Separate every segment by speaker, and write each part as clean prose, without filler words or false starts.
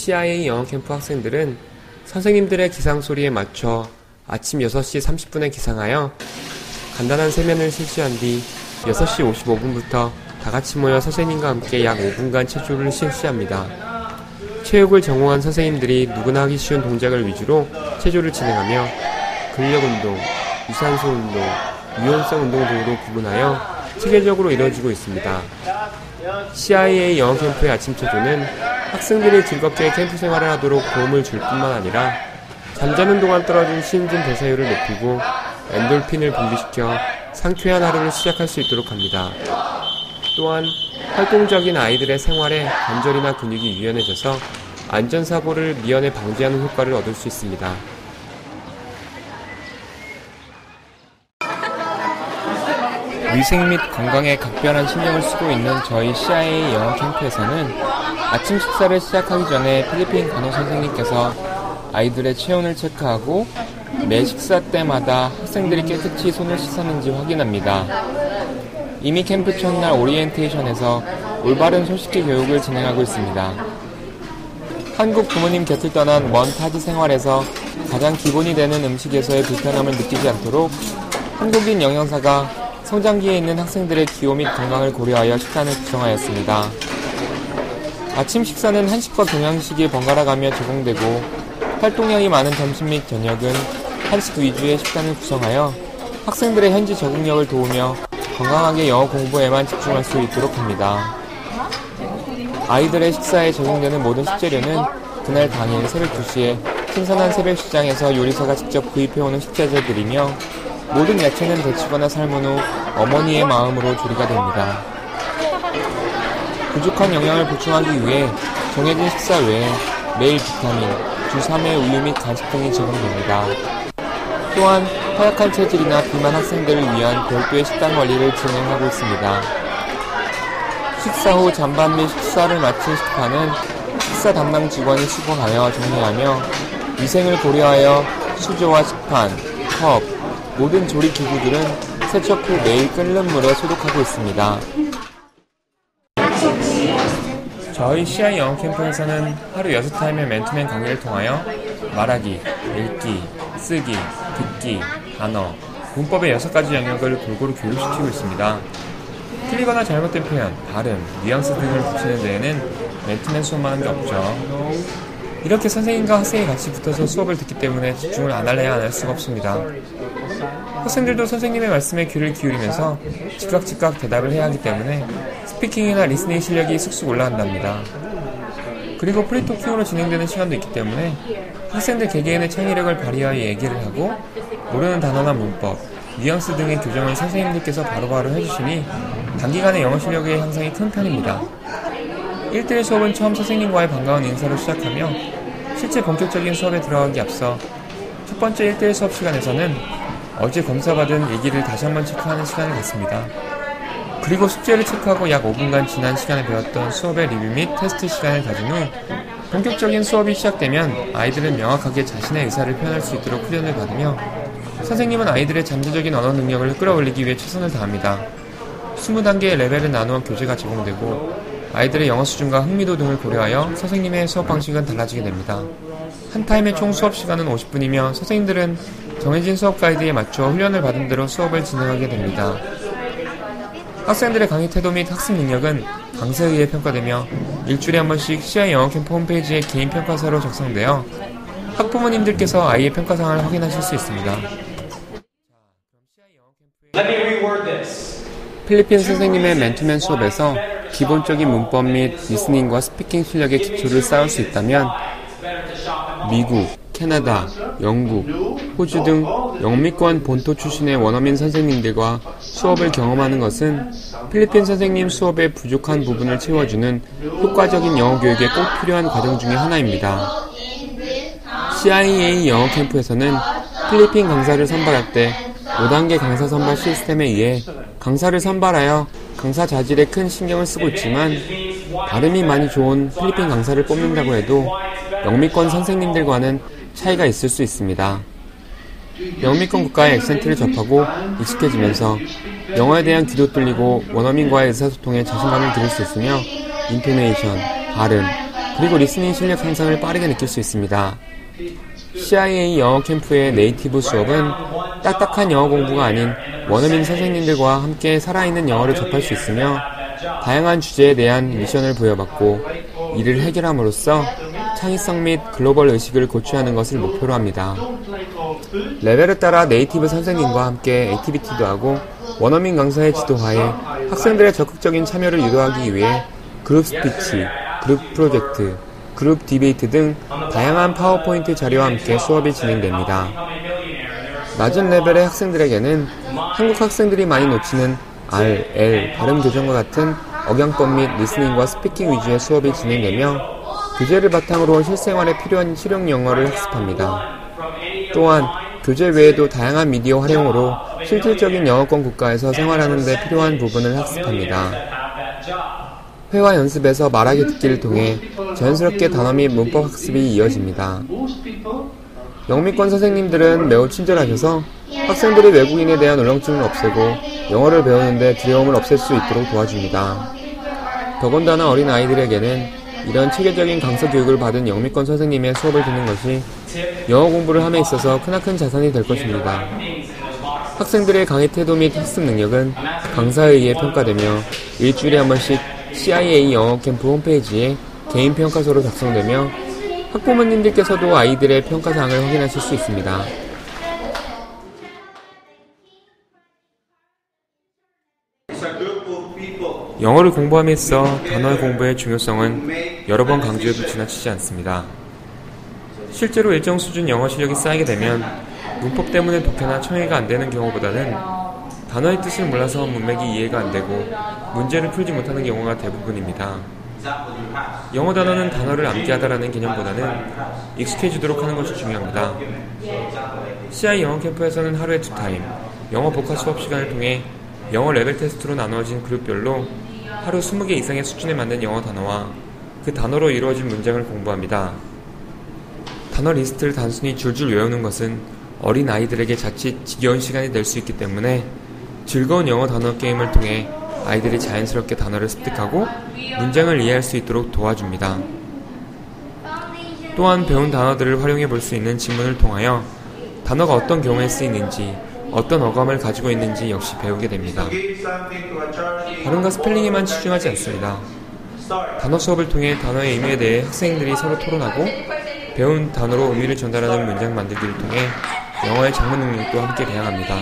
Speaker 1: CIA 영어 캠프 학생들은 선생님들의 기상소리에 맞춰 아침 6시 30분에 기상하여 간단한 세면을 실시한 뒤 6시 55분부터 다같이 모여 선생님과 함께 약 5분간 체조를 실시합니다. 체육을 전공한 선생님들이 누구나 하기 쉬운 동작을 위주로 체조를 진행하며 근력운동, 유산소 운동, 유연성 운동 등으로 구분하여 체계적으로 이루어지고 있습니다. CIA 영어 캠프의 아침 체조는 학생들이 즐겁게 캠프 생활을 하도록 도움을 줄 뿐만 아니라 잠자는 동안 떨어진 신진 대사율을 높이고 엔돌핀을 분비시켜 상쾌한 하루를 시작할 수 있도록 합니다. 또한 활동적인 아이들의 생활에 관절이나 근육이 유연해져서 안전사고를 미연에 방지하는 효과를 얻을 수 있습니다. 위생 및 건강에 각별한 신경을 쓰고 있는 저희 CIA 영어 캠프에서는 아침 식사를 시작하기 전에 필리핀 간호 선생님께서 아이들의 체온을 체크하고 매 식사 때마다 학생들이 깨끗이 손을 씻었는지 확인합니다. 이미 캠프 첫날 오리엔테이션에서 올바른 손 씻기 교육을 진행하고 있습니다. 한국 부모님 곁을 떠난 먼 타지 생활에서 가장 기본이 되는 음식에서의 불편함을 느끼지 않도록 한국인 영양사가 성장기에 있는 학생들의 기호 및 건강을 고려하여 식단을 구성하였습니다. 아침 식사는 한식과 경양식이 번갈아가며 제공되고 활동량이 많은 점심 및 저녁은 한식 위주의 식단을 구성하여 학생들의 현지 적응력을 도우며 건강하게 영어 공부에만 집중할 수 있도록 합니다. 아이들의 식사에 적용되는 모든 식재료는 그날 당일 새벽 2시에 신선한 새벽 시장에서 요리사가 직접 구입해오는 식재료들이며 모든 야채는 데치거나 삶은 후 어머니의 마음으로 조리가 됩니다. 부족한 영양을 보충하기 위해 정해진 식사 외에 매일 비타민, 주 3회 우유 및 간식 등이 제공됩니다. 또한 허약한 체질이나 비만 학생들을 위한 별도의 식단 관리를 진행하고 있습니다. 식사 후 잔반 및 식사를 마친 식판은 식사 담당 직원이 수거하여 정리하며 위생을 고려하여 수저와 식판, 컵, 모든 조리 기구들은 세척 후 매일 끓는 물에 소독하고 있습니다. 저희 CIA 영어 캠프에서는 하루 6타임의 맨투맨 강의를 통하여 말하기, 읽기, 쓰기, 듣기, 단어, 문법의 6가지 영역을 골고루 교육시키고 있습니다. 틀리거나 잘못된 표현, 발음, 뉘앙스 등을 붙이는 데에는 맨투맨 수업만 한 게 없죠. 이렇게 선생님과 학생이 같이 붙어서 수업을 듣기 때문에 집중을 안 할래야 안 할 수가 없습니다. 학생들도 선생님의 말씀에 귀를 기울이면서 즉각 대답을 해야 하기 때문에 스피킹이나 리스닝 실력이 쑥쑥 올라간답니다. 그리고 프리토킹으로 진행되는 시간도 있기 때문에 학생들 개개인의 창의력을 발휘하여 얘기를 하고 모르는 단어나 문법, 뉘앙스 등의 교정을 선생님들께서 바로바로 해주시니 단기간에 영어 실력의 향상이 큰 편입니다. 1대1 수업은 처음 선생님과의 반가운 인사로 시작하며 실제 본격적인 수업에 들어가기 앞서 첫 번째 1대1 수업 시간에서는 어제 검사받은 얘기를 다시 한번 체크하는 시간을 갖습니다. 그리고 숙제를 체크하고 약 5분간 지난 시간에 배웠던 수업의 리뷰 및 테스트 시간을 가진 후 본격적인 수업이 시작되면 아이들은 명확하게 자신의 의사를 표현할 수 있도록 훈련을 받으며 선생님은 아이들의 잠재적인 언어 능력을 끌어올리기 위해 최선을 다합니다. 20단계의 레벨을 나누어 교재가 제공되고 아이들의 영어 수준과 흥미도 등을 고려하여 선생님의 수업 방식은 달라지게 됩니다. 한 타임의 총 수업 시간은 50분이며 선생님들은 정해진 수업 가이드에 맞춰 훈련을 받은 대로 수업을 진행하게 됩니다. 학생들의 강의 태도 및 학습 능력은 강사에 의해 평가되며 일주일에 한 번씩 CIA 영어 캠프 홈페이지에 개인 평가서로 작성되어 학부모님들께서 아이의 평가상을 확인하실 수 있습니다. 필리핀 선생님의 맨투맨 수업에서 기본적인 문법 및 리스닝과 스피킹 실력의 기초를 쌓을 수 있다면 미국, 캐나다, 영국, 호주 등 영미권 본토 출신의 원어민 선생님들과 수업을 경험하는 것은 필리핀 선생님 수업의 부족한 부분을 채워주는 효과적인 영어 교육에 꼭 필요한 과정 중의 하나입니다. CIA 영어 캠프에서는 필리핀 강사를 선발할 때 5단계 강사 선발 시스템에 의해 강사를 선발하여 강사 자질에 큰 신경을 쓰고 있지만 발음이 많이 좋은 필리핀 강사를 뽑는다고 해도 영미권 선생님들과는 차이가 있을 수 있습니다. 영미권 국가의 액센트를 접하고 익숙해지면서 영어에 대한 귀도 뚫리고 원어민과의 의사소통에 자신감을 기를 수 있으며 인토네이션, 발음, 그리고 리스닝 실력 향상을 빠르게 느낄 수 있습니다. CIA 영어 캠프의 네이티브 수업은 딱딱한 영어 공부가 아닌 원어민 선생님들과 함께 살아있는 영어를 접할 수 있으며 다양한 주제에 대한 미션을 부여받고 이를 해결함으로써 창의성 및 글로벌 의식을 고취하는 것을 목표로 합니다. 레벨에 따라 네이티브 선생님과 함께 액티비티도 하고 원어민 강사의 지도하에 학생들의 적극적인 참여를 유도하기 위해 그룹 스피치, 그룹 프로젝트, 그룹 디베이트 등 다양한 파워포인트 자료와 함께 수업이 진행됩니다. 낮은 레벨의 학생들에게는 한국 학생들이 많이 놓치는 R, L, 발음 교정과 같은 억양법 및 리스닝과 스피킹 위주의 수업이 진행되며 교재를 바탕으로 실생활에 필요한 실용 영어를 학습합니다. 또한 교재 외에도 다양한 미디어 활용으로 실질적인 영어권 국가에서 생활하는 데 필요한 부분을 학습합니다. 회화 연습에서 말하기 듣기를 통해 자연스럽게 단어 및 문법 학습이 이어집니다. 영미권 선생님들은 매우 친절하셔서 학생들이 외국인에 대한 울렁증을 없애고 영어를 배우는데 두려움을 없앨 수 있도록 도와줍니다. 더군다나 어린 아이들에게는 이런 체계적인 강사 교육을 받은 영미권 선생님의 수업을 듣는 것이 영어 공부를 함에 있어서 크나큰 자산이 될 것입니다. 학생들의 강의 태도 및 학습 능력은 강사에 의해 평가되며 일주일에 한 번씩 CIA 영어 캠프 홈페이지에 개인 평가서로 작성되며 학부모님들께서도 아이들의 평가사항을 확인하실 수 있습니다. 영어를 공부함에 있어 단어 공부의 중요성은 여러 번 강조해도 지나치지 않습니다. 실제로 일정 수준 영어 실력이 쌓이게 되면 문법 때문에 독해나 청해가 안 되는 경우보다는 단어의 뜻을 몰라서 문맥이 이해가 안 되고 문제를 풀지 못하는 경우가 대부분입니다. 영어 단어는 단어를 암기하다라는 개념보다는 익숙해지도록 하는 것이 중요합니다. CI 영어 캠프에서는 하루에 2타임 영어 복화 수업 시간을 통해 영어 레벨 테스트로 나누어진 그룹별로 하루 20개 이상의 수준에 맞는 영어 단어와 그 단어로 이루어진 문장을 공부합니다. 단어 리스트를 단순히 줄줄 외우는 것은 어린 아이들에게 자칫 지겨운 시간이 될 수 있기 때문에 즐거운 영어 단어 게임을 통해 아이들이 자연스럽게 단어를 습득하고 문장을 이해할 수 있도록 도와줍니다. 또한 배운 단어들을 활용해 볼 수 있는 지문을 통하여 단어가 어떤 경우에 쓰이는지 어떤 어감을 가지고 있는지 역시 배우게 됩니다. 발음과 스펠링에만 치중하지 않습니다. 단어 수업을 통해 단어의 의미에 대해 학생들이 서로 토론하고 배운 단어로 의미를 전달하는 문장 만들기를 통해 영어의 작문 능력도 함께 배양합니다.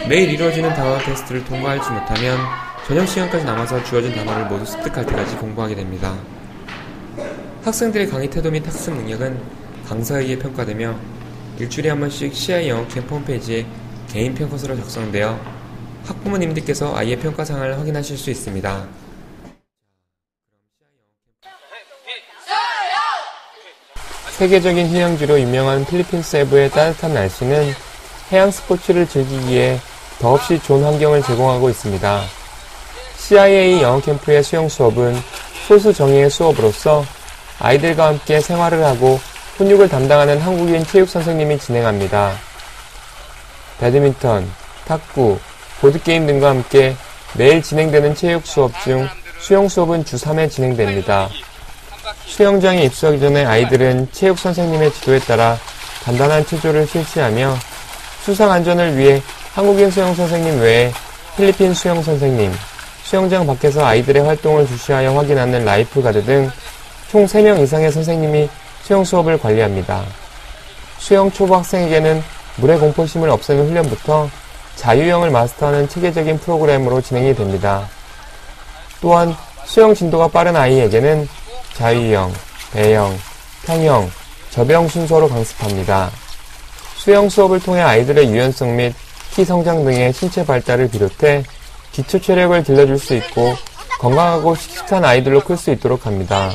Speaker 1: 매일 이루어지는 단어 테스트를 통과하지 못하면 저녁 시간까지 남아서 주어진 단어를 모두 습득할 때까지 공부하게 됩니다. 학생들의 강의 태도 및 학습 능력은 강사에 의해 평가되며 일주일에 한 번씩 CI 영어 캠프 홈페이지에 개인 평가서로 작성되어 학부모님들께서 아이의 평가사항을 확인하실 수 있습니다. 세계적인 휴양지로 유명한 필리핀 세부의 따뜻한 날씨는 해양 스포츠를 즐기기에 더없이 좋은 환경을 제공하고 있습니다. CIA 영어 캠프의 수영 수업은 소수 정예의 수업으로서 아이들과 함께 생활을 하고 훈육을 담당하는 한국인 체육 선생님이 진행합니다. 배드민턴, 탁구, 보드게임 등과 함께 매일 진행되는 체육 수업 중 수영 수업은 주 3회 진행됩니다. 수영장에 입수하기 전에 아이들은 체육 선생님의 지도에 따라 간단한 체조를 실시하며 수상 안전을 위해 한국인 수영 선생님 외에 필리핀 수영 선생님, 수영장 밖에서 아이들의 활동을 주시하여 확인하는 라이프가드 등 총 3명 이상의 선생님이 수영 수업을 관리합니다. 수영 초보 학생에게는 물의 공포심을 없애는 훈련부터 자유형을 마스터하는 체계적인 프로그램으로 진행이 됩니다. 또한 수영 진도가 빠른 아이에게는 자유형, 배영, 평형, 접영 순서로 강습합니다. 수영 수업을 통해 아이들의 유연성 및 키 성장 등의 신체 발달을 비롯해 기초 체력을 길러줄 수 있고 건강하고 씩씩한 아이들로 클 수 있도록 합니다.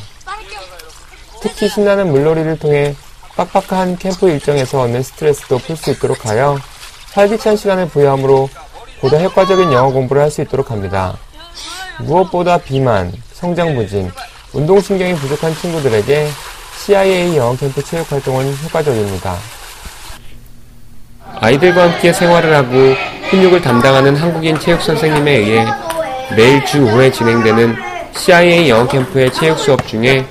Speaker 1: 특히 신나는 물놀이를 통해 빡빡한 캠프 일정에서 얻는 스트레스도 풀 수 있도록 하여 활기찬 시간을 부여함으로 보다 효과적인 영어 공부를 할 수 있도록 합니다. 무엇보다 비만, 성장 부진, 운동신경이 부족한 친구들에게 CIA 영어 캠프 체육 활동은 효과적입니다. 아이들과 함께 생활을 하고 훈육을 담당하는 한국인 체육 선생님에 의해 매일 주 5회 진행되는 CIA 영어 캠프의 체육 수업 중에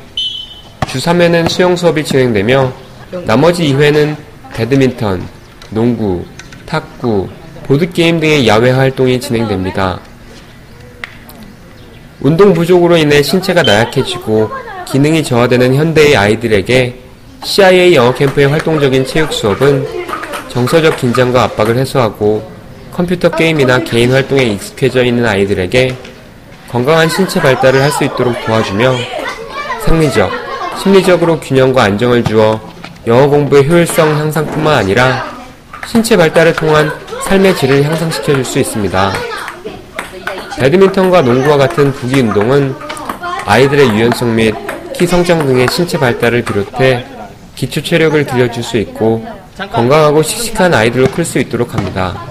Speaker 2: 주 3회는 수영 수업이 진행되며 나머지 2회는 배드민턴, 농구, 탁구, 보드게임 등의 야외 활동이 진행됩니다. 운동 부족으로 인해 신체가 나약해지고 기능이 저하되는 현대의 아이들에게 CIA 영어 캠프의 활동적인 체육 수업은 정서적 긴장과 압박을 해소하고 컴퓨터 게임이나 개인 활동에 익숙해져 있는 아이들에게 건강한 신체 발달을 할 수 있도록 도와주며 생리적, 심리적으로 균형과 안정을 주어 영어 공부의 효율성 향상뿐만 아니라 신체 발달을 통한 삶의 질을 향상시켜줄 수 있습니다. 배드민턴과 농구와 같은 구기 운동은 아이들의 유연성 및 키 성장 등의 신체 발달을 비롯해 기초 체력을 길러줄 수 있고 건강하고 씩씩한 아이들로 클 수 있도록 합니다.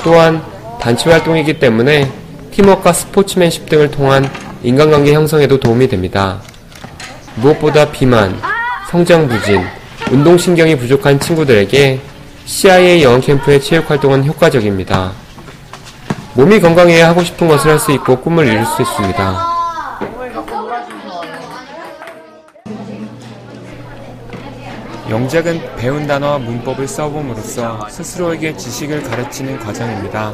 Speaker 2: 또한 단체 활동이기 때문에 팀워크와 스포츠맨십 등을 통한 인간관계 형성에도 도움이 됩니다. 무엇보다 비만, 성장 부진, 운동신경이 부족한 친구들에게 CIA 영어 캠프의 체육활동은 효과적입니다. 몸이 건강해야 하고 싶은 것을 할 수 있고 꿈을 이룰 수 있습니다.
Speaker 1: 영작은 배운 단어와 문법을 써봄으로써 스스로에게 지식을 가르치는 과정입니다.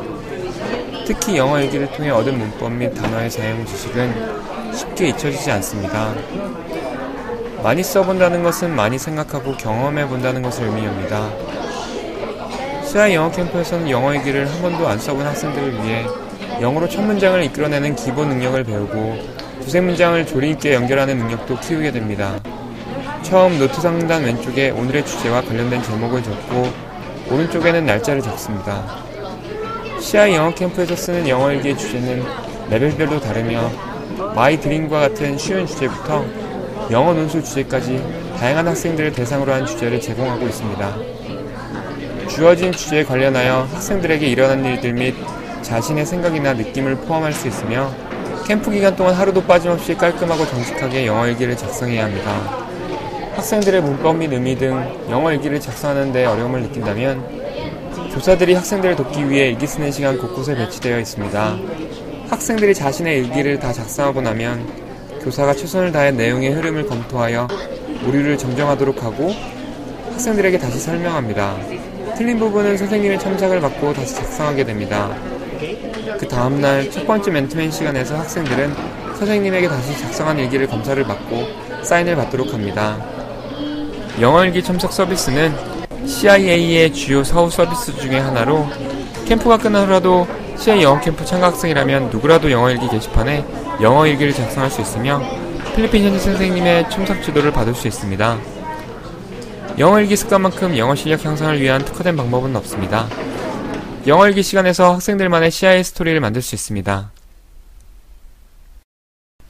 Speaker 1: 특히 영어 일기를 통해 얻은 문법 및 단어의 사용 지식은 쉽게 잊혀지지 않습니다. 많이 써본다는 것은 많이 생각하고 경험해본다는 것을 의미합니다. CIA 영어 캠프에서는 영어 일기를 한 번도 안 써본 학생들을 위해 영어로 첫 문장을 이끌어내는 기본 능력을 배우고 두세 문장을 조리 있게 연결하는 능력도 키우게 됩니다. 처음 노트 상단 왼쪽에 오늘의 주제와 관련된 제목을 적고 오른쪽에는 날짜를 적습니다. CIA 영어 캠프에서 쓰는 영어 일기의 주제는 레벨별로 다르며 마이 드림과 같은 쉬운 주제부터 영어 논술 주제까지 다양한 학생들을 대상으로 한 주제를 제공하고 있습니다. 주어진 주제에 관련하여 학생들에게 일어난 일들 및 자신의 생각이나 느낌을 포함할 수 있으며 캠프 기간 동안 하루도 빠짐없이 깔끔하고 정직하게 영어 일기를 작성해야 합니다. 학생들의 문법 및 의미 등 영어 일기를 작성하는 데 어려움을 느낀다면 교사들이 학생들을 돕기 위해 일기 쓰는 시간 곳곳에 배치되어 있습니다. 학생들이 자신의 일기를 다 작성하고 나면 교사가 최선을 다해 내용의 흐름을 검토하여 오류를 정정하도록 하고 학생들에게 다시 설명합니다. 틀린 부분은 선생님의 첨삭을 받고 다시 작성하게 됩니다. 그 다음날 첫 번째 맨투맨 시간에서 학생들은 선생님에게 다시 작성한 일기를 검사를 받고 사인을 받도록 합니다. 영어일기 첨삭 서비스는 CIA의 주요 사후 서비스 중에 하나로 캠프가 끝나더라도 CIA 영어 캠프 참가 학생이라면 누구라도 영어일기 게시판에 영어일기를 작성할 수 있으며 필리핀 현지 선생님의 첨삭 지도를 받을 수 있습니다. 영어일기 습관만큼 영어 실력 향상을 위한 특화된 방법은 없습니다. 영어일기 시간에서 학생들만의 CIA 스토리를 만들 수 있습니다.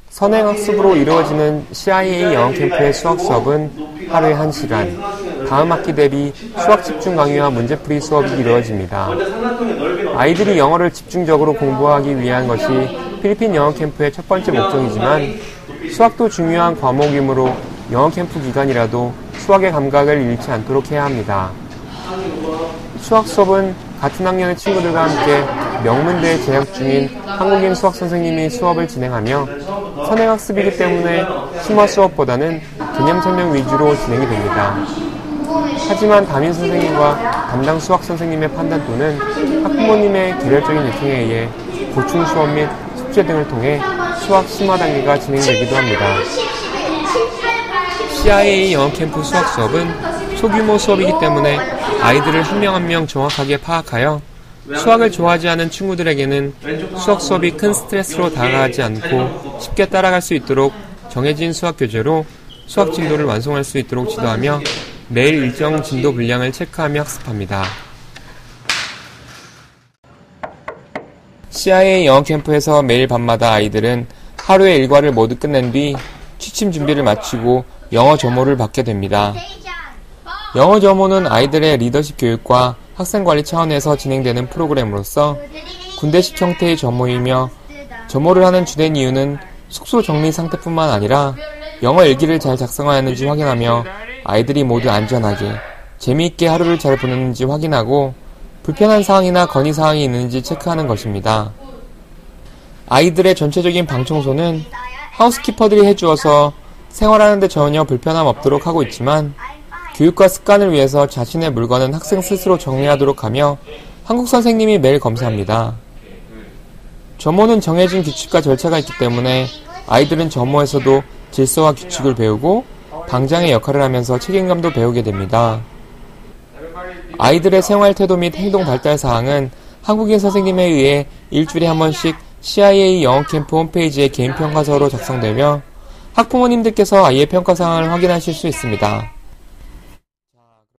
Speaker 1: 선행학습으로 이루어지는 CIA 영어 캠프의 수학 수업은 하루에 1시간, 다음 학기 대비 수학 집중 강의와 문제풀이 수업이 이루어집니다. 아이들이 영어를 집중적으로 공부하기 위한 것이 필리핀 영어 캠프의 첫 번째 목적이지만 수학도 중요한 과목이므로 영어 캠프 기간이라도 수학의 감각을 잃지 않도록 해야 합니다. 수학 수업은 같은 학년의 친구들과 함께 명문대에 재학 중인 한국인 수학 선생님이 수업을 진행하며 선행학습이기 때문에 심화 수업보다는 개념 설명 위주로 진행이 됩니다. 하지만 담임 선생님과 담당 수학 선생님의 판단 또는 학부모님의 개별적인 요청에 의해 보충 수업 및 숙제 등을 통해 수학 심화 단계가 진행되기도 합니다. CIA 영어 캠프 수학 수업은 소규모 수업이기 때문에 아이들을 한 명 한 명 정확하게 파악하여 수학을 좋아하지 않은 친구들에게는 수학 수업이 큰 스트레스로 다가가지 않고 쉽게 따라갈 수 있도록 정해진 수학 교재로 수학 진도를 완성할 수 있도록 지도하며 매일 일정 진도 분량을 체크하며 학습합니다. CIA 영어 캠프에서 매일 밤마다 아이들은 하루의 일과를 모두 끝낸 뒤 취침 준비를 마치고 영어 점호를 받게 됩니다. 영어 점호는 아이들의 리더십 교육과 학생관리 차원에서 진행되는 프로그램으로서 군대식 형태의 점호이며 점호를 하는 주된 이유는 숙소 정리 상태뿐만 아니라 영어 일기를 잘 작성하였는지 확인하며 아이들이 모두 안전하게 재미있게 하루를 잘 보냈는지 확인하고 불편한 사항이나 건의사항이 있는지 체크하는 것입니다. 아이들의 전체적인 방 청소는 하우스키퍼들이 해주어서 생활하는데 전혀 불편함 없도록 하고 있지만 교육과 습관을 위해서 자신의 물건은 학생 스스로 정리하도록 하며 한국 선생님이 매일 검사합니다. 점호는 정해진 규칙과 절차가 있기 때문에 아이들은 점호에서도 질서와 규칙을 배우고 방장의 역할을 하면서 책임감도 배우게 됩니다. 아이들의 생활 태도 및 행동 발달 사항은 한국인 선생님에 의해 일주일에 한 번씩 CIA 영어 캠프 홈페이지에 개인 평가서로 작성되며 학부모님들께서 아이의 평가 사항을 확인하실 수 있습니다.